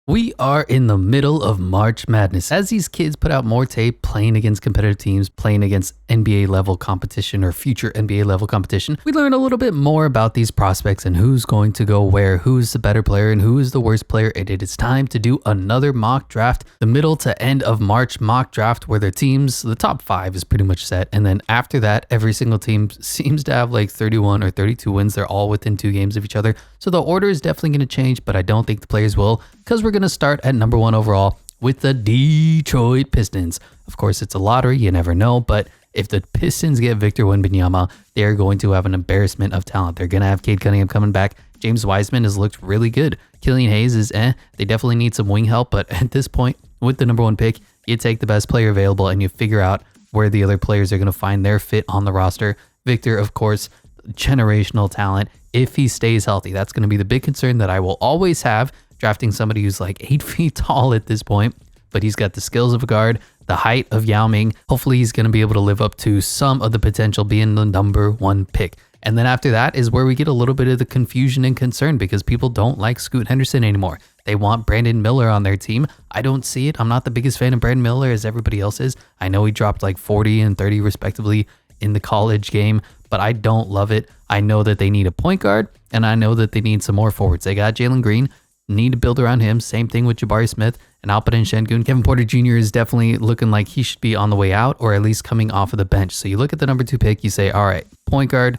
We are in the middle of March Madness. As these kids put out more tape playing against competitive teams, playing against NBA level competition or future NBA level competition, we learn a little bit more about these prospects and who's going to go where, who's the better player and who is the worst player. And it is time to do another mock draft, the middle to end of March mock draft, where their teams, the top 5 is pretty much set. And then after that, every single team seems to have like 31 or 32 wins. They're all within 2 games of each other. So the order is definitely going to change, but I don't think the players will, because we're going to start at number 1 overall with the Detroit Pistons. Of course, it's a lottery. You never know. But if the Pistons get Victor Wembanyama, they're going to have an embarrassment of talent. They're going to have Cade Cunningham coming back. James Wiseman has looked really good. Killian Hayes is They definitely need some wing help. But at this point, with the number 1 pick, you take the best player available and you figure out where the other players are going to find their fit on the roster. Victor, of course, generational talent. If he stays healthy, that's going to be the big concern that I will always have drafting somebody who's like 8 feet tall at this point, but he's got the skills of a guard, the height of Yao Ming. Hopefully he's going to be able to live up to some of the potential being the number 1 pick. And then after that is where we get a little bit of the confusion and concern, because people don't like Scoot Henderson anymore. They want Brandon Miller on their team. I don't see it. I'm not the biggest fan of Brandon Miller as everybody else is. I know he dropped like 40 and 30 respectively in the college game, but I don't love it. I know that they need a point guard, and I know that they need some more forwards. They got Jalen Green, need to build around him. Same thing with Jabari Smith and Alperen Şengün. Kevin Porter Jr. is definitely looking like he should be on the way out, or at least coming off of the bench. So you look at the number 2 pick, you say, all right, point guard,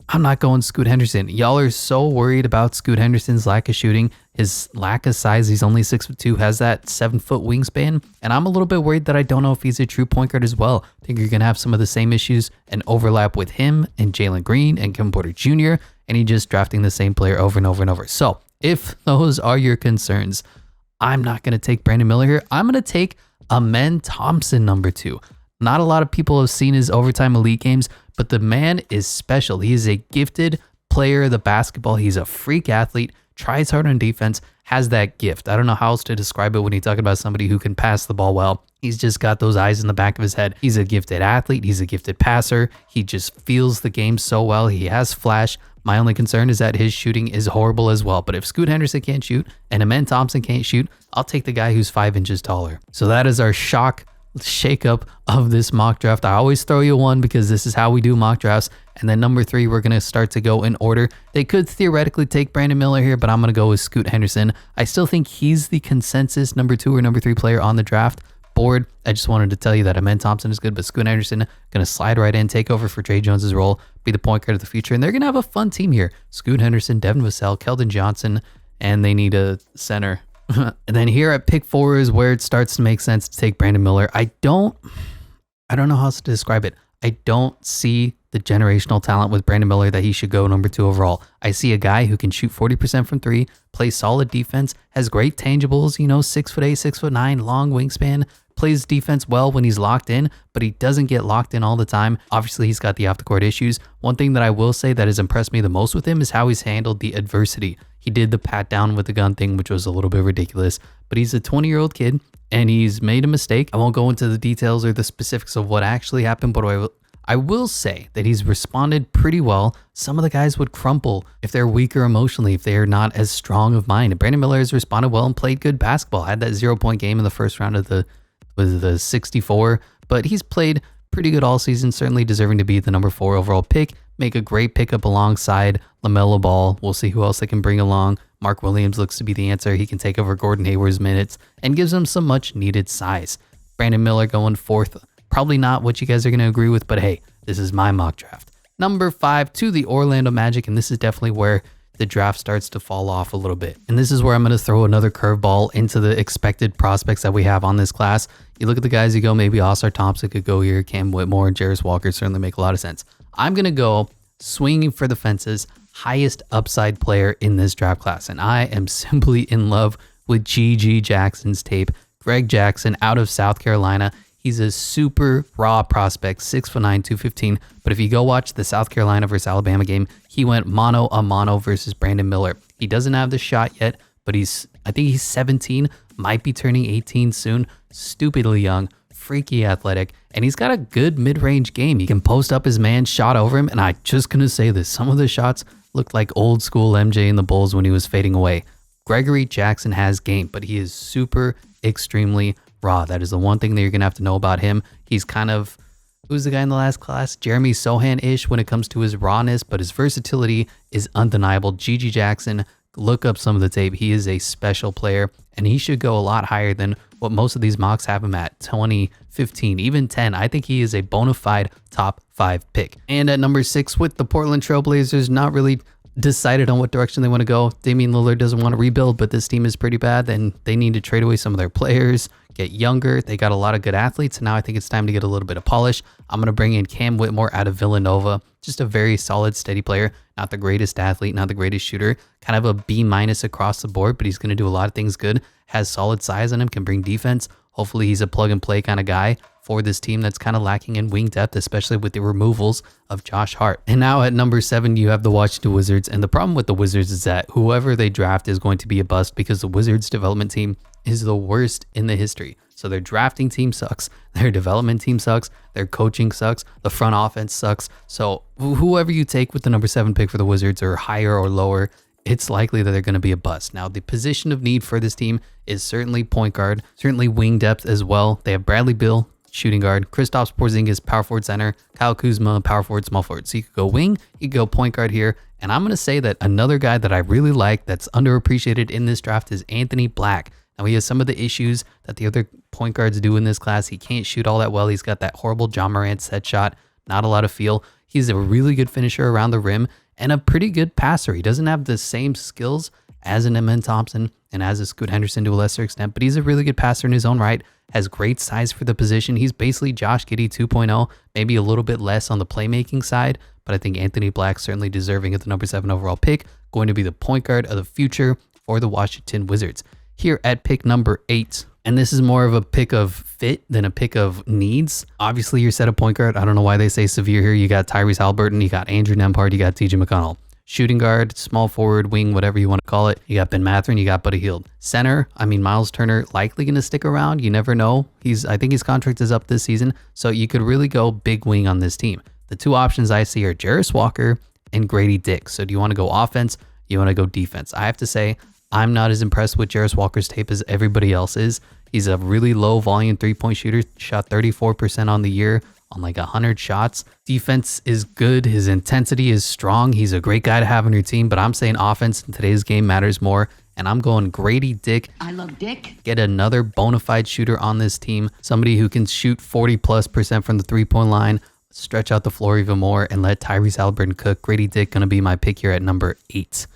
I'm not going Scoot Henderson. Y'all are so worried about Scoot Henderson's lack of shooting, his lack of size. He's only 6'2", has that 7-foot wingspan. And I'm a little bit worried that I don't know if he's a true point guard as well. I think you're going to have some of the same issues and overlap with him and Jalen Green and Kevin Porter Jr. And he just drafting the same player over and over and over. So if those are your concerns, I'm not going to take Brandon Miller here. I'm going to take Amen Thompson, number 2. Not a lot of people have seen his overtime elite games, but the man is special. He is a gifted player of the basketball. He's a freak athlete, tries hard on defense, has that gift. I don't know how else to describe it when you talk about somebody who can pass the ball well. He's just got those eyes in the back of his head. He's a gifted athlete. He's a gifted passer. He just feels the game so well. He has flash. My only concern is that his shooting is horrible as well. But if Scoot Henderson can't shoot and Amen Thompson can't shoot, I'll take the guy who's 5 inches taller. So that is our shock shakeup of this mock draft. I always throw you one because this is how we do mock drafts. And then number 3, we're going to start to go in order. They could theoretically take Brandon Miller here, but I'm going to go with Scoot Henderson. I still think he's the consensus number 2 or number 3 player on the draft board. I just wanted to tell you that Amen Thompson is good, but Scoot Henderson going to slide right in, take over for Trey Jones's role, be the point guard of the future, and they're going to have a fun team here. Scoot Henderson, Devin Vassell, Keldon Johnson, and they need a center. And then here at pick 4 is where it starts to make sense to take Brandon Miller. I don't know how else to describe it. I don't see the generational talent with Brandon Miller that he should go number 2 overall. I see a guy who can shoot 40% from 3, plays solid defense, has great tangibles, 6'8", 6'9", long wingspan, plays defense well when he's locked in, but he doesn't get locked in all the time. Obviously, he's got the off the court issues. One thing that I will say that has impressed me the most with him is how he's handled the adversity. He did the pat down with the gun thing, which was a little bit ridiculous, but he's a 20-year-old kid and he's made a mistake. I won't go into the details or the specifics of what actually happened, but I will say that he's responded pretty well. Some of the guys would crumple if they're weaker emotionally, if they're not as strong of mind. And Brandon Miller has responded well and played good basketball. Had that 0-point game in the first round of the 64, but he's played pretty good all season, certainly deserving to be the number 4 overall pick. Make a great pickup alongside LaMelo Ball. We'll see who else they can bring along. Mark Williams looks to be the answer. He can take over Gordon Hayward's minutes and gives him some much needed size. Brandon Miller going 4th. Probably not what you guys are going to agree with, but hey, this is my mock draft. Number 5 to the Orlando Magic, and this is definitely where the draft starts to fall off a little bit. And this is where I'm going to throw another curveball into the expected prospects that we have on this class. You look at the guys, you go, maybe Oscar Thompson could go here, Cam Whitmore, Jarris Walker certainly make a lot of sense. I'm going to go swinging for the fences, highest upside player in this draft class. And I am simply in love with G.G. Jackson's tape. Greg Jackson out of South Carolina. He's a super raw prospect, 6'9", 215. But if you go watch the South Carolina versus Alabama game, he went mano a mano versus Brandon Miller. He doesn't have the shot yet, but I think he's 17, might be turning 18 soon. Stupidly young, freaky athletic, and he's got a good mid-range game. He can post up his man, shot over him, and I'm just going to say this. Some of the shots looked like old school MJ in the Bulls when he was fading away. Gregory Jackson has game, but he is super extremely raw. That is the one thing that you're going to have to know about him. He's kind of, who's the guy in the last class? Jeremy Sohan-ish when it comes to his rawness, but his versatility is undeniable. GG Jackson, look up some of the tape. He is a special player, and he should go a lot higher than what most of these mocks have him at, 20, 15, even 10. I think he is a bona fide top 5 pick. And at number 6 with the Portland Trailblazers, not really decided on what direction they want to go. Damian Lillard doesn't want to rebuild, but this team is pretty bad, and they need to trade away some of their players, get younger. They got a lot of good athletes, and now I think it's time to get a little bit of polish. I'm going to bring in Cam Whitmore out of Villanova. Just a very solid, steady player. Not the greatest athlete, not the greatest shooter. Kind of a B- across the board, but he's going to do a lot of things good. Has solid size on him, can bring defense. Hopefully he's a plug and play kind of guy for this team that's kind of lacking in wing depth, especially with the removals of Josh Hart. And now at number 7, you have the Washington Wizards. And the problem with the Wizards is that whoever they draft is going to be a bust, because the Wizards development team is the worst in the history. So their drafting team sucks. Their development team sucks. Their coaching sucks. The front offense sucks. So whoever you take with the number 7 pick for the Wizards, or higher or lower, it's likely that they're going to be a bust. Now, the position of need for this team is certainly point guard, certainly wing depth as well. They have Bradley Beal, shooting guard, Kristaps Porzingis, power forward center, Kyle Kuzma, power forward, small forward. So you could go wing, you could go point guard here. And I'm going to say that another guy that I really like that's underappreciated in this draft is Anthony Black. Now, he has some of the issues that the other point guards do in this class. He can't shoot all that well. He's got that horrible John Morant set shot, not a lot of feel. He's a really good finisher around the rim and a pretty good passer. He doesn't have the same skills as an Amen Thompson and as a Scoot Henderson to a lesser extent, but he's a really good passer in his own right, has great size for the position. He's basically Josh Giddey 2.0, maybe a little bit less on the playmaking side, but I think Anthony Black certainly deserving of the number 7 overall pick, going to be the point guard of the future for the Washington Wizards. Here at pick number 8, and this is more of a pick of fit than a pick of needs. Obviously, your set of point guard, I don't know why they say severe here. You got Tyrese Haliburton, you got Andrew Nembhard, you got TJ McConnell. Shooting guard, small forward, wing, whatever you want to call it. You got Ben Mathurin, you got Buddy Hield. Center, Miles Turner likely going to stick around. You never know. I think his contract is up this season, so you could really go big wing on this team. The two options I see are Jarris Walker and Grady Dick. So do you want to go offense? You want to go defense? I have to say, I'm not as impressed with Jarris Walker's tape as everybody else is. He's a really low volume 3-point shooter, shot 34% on the year on like 100 shots. Defense is good. His intensity is strong. He's a great guy to have on your team, but I'm saying offense in today's game matters more. And I'm going Grady Dick. I love Dick. Get another bona fide shooter on this team. Somebody who can shoot 40+% from the 3-point line, stretch out the floor even more, and let Tyrese Haliburton cook. Grady Dick going to be my pick here at number 8.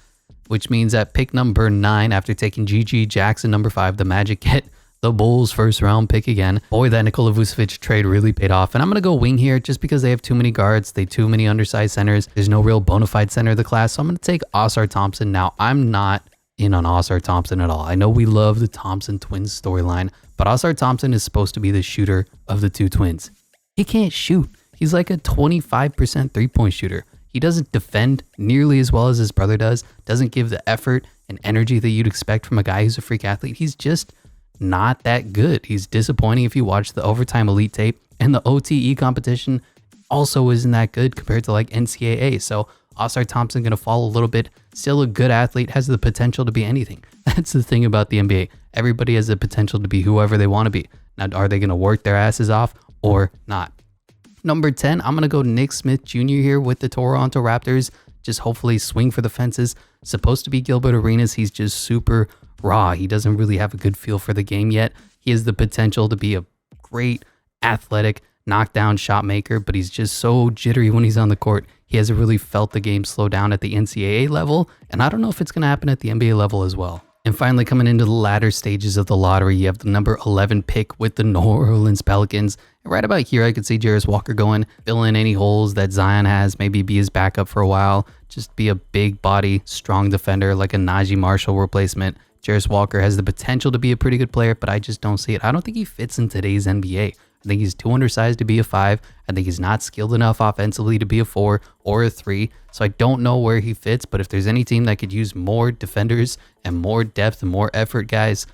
Which means at pick number 9, after taking GG Jackson number 5, the Magic get the Bulls first round pick again. Boy, that Nikola Vucevic trade really paid off. And I'm going to go wing here just because they have too many guards. They have too many undersized centers. There's no real bona fide center of the class. So I'm going to take Oscar Thompson. Now, I'm not in on Oscar Thompson at all. I know we love the Thompson twins storyline, but Oscar Thompson is supposed to be the shooter of the two twins. He can't shoot. He's like a 25% 3-point shooter. He doesn't defend nearly as well as his brother does, doesn't give the effort and energy that you'd expect from a guy who's a freak athlete. He's just not that good. He's disappointing if you watch the overtime elite tape, and the OTE competition also isn't that good compared to like NCAA. So Oscar Thompson going to fall a little bit. Still a good athlete, has the potential to be anything. That's the thing about the NBA. Everybody has the potential to be whoever they want to be. Now, are they going to work their asses off or not? Number 10, I'm going to go Nick Smith Jr. here with the Toronto Raptors. Just hopefully swing for the fences. Supposed to be Gilbert Arenas. He's just super raw. He doesn't really have a good feel for the game yet. He has the potential to be a great athletic knockdown shot maker, but he's just so jittery when he's on the court. He hasn't really felt the game slow down at the NCAA level, and I don't know if it's going to happen at the NBA level as well. And finally, coming into the latter stages of the lottery, you have the number 11 pick with the New Orleans Pelicans. And right about here, I could see Jarris Walker going, fill in any holes that Zion has, maybe be his backup for a while, just be a big body, strong defender, like a Najee Marshall replacement. Jarris Walker has the potential to be a pretty good player, but I just don't see it. I don't think he fits in today's NBA. I think he's too undersized to be a 5. I think he's not skilled enough offensively to be a 4 or a 3. So I don't know where he fits, but if there's any team that could use more defenders and more depth and more effort, guys,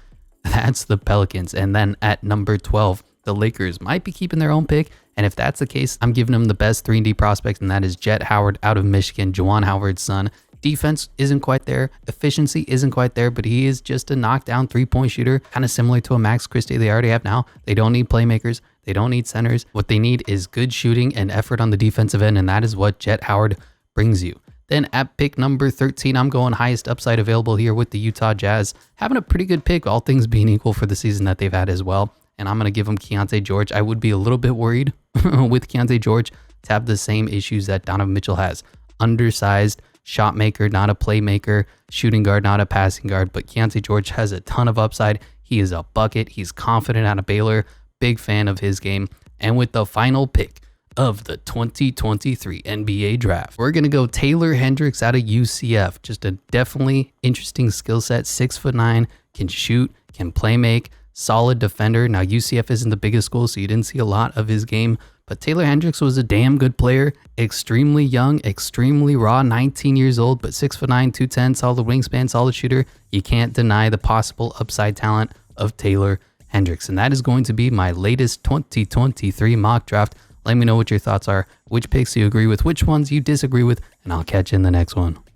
that's the Pelicans. And then at number 12, the Lakers might be keeping their own pick. And if that's the case, I'm giving them the best 3-and-D prospect, and that is Jet Howard out of Michigan, Juwan Howard's son. Defense isn't quite there. Efficiency isn't quite there, but he is just a knockdown 3-point shooter, kind of similar to a Max Christie they already have now. They don't need playmakers. They don't need centers. What they need is good shooting and effort on the defensive end, and that is what Jet Howard brings you. Then at pick number 13, I'm going highest upside available here with the Utah Jazz. Having a pretty good pick, all things being equal for the season that they've had as well. And I'm going to give him Keontae George. I would be a little bit worried with Keontae George to have the same issues that Donovan Mitchell has. Undersized, shot maker, not a playmaker, shooting guard, not a passing guard. But Keontae George has a ton of upside. He is a bucket. He's confident out of Baylor. Big fan of his game. And with the final pick of the 2023 NBA draft, we're going to go Taylor Hendricks out of UCF. Just a definitely interesting skill set. 6'9", can shoot, can play make, solid defender. Now UCF isn't the biggest school, so you didn't see a lot of his game, but Taylor Hendricks was a damn good player. Extremely young, extremely raw, 19 years old, but 6'9", 210, solid wingspan, solid shooter. You can't deny the possible upside talent of Taylor Hendricks. And that is going to be my latest 2023 mock draft. Let me know what your thoughts are, which picks you agree with, which ones you disagree with, and I'll catch you in the next one.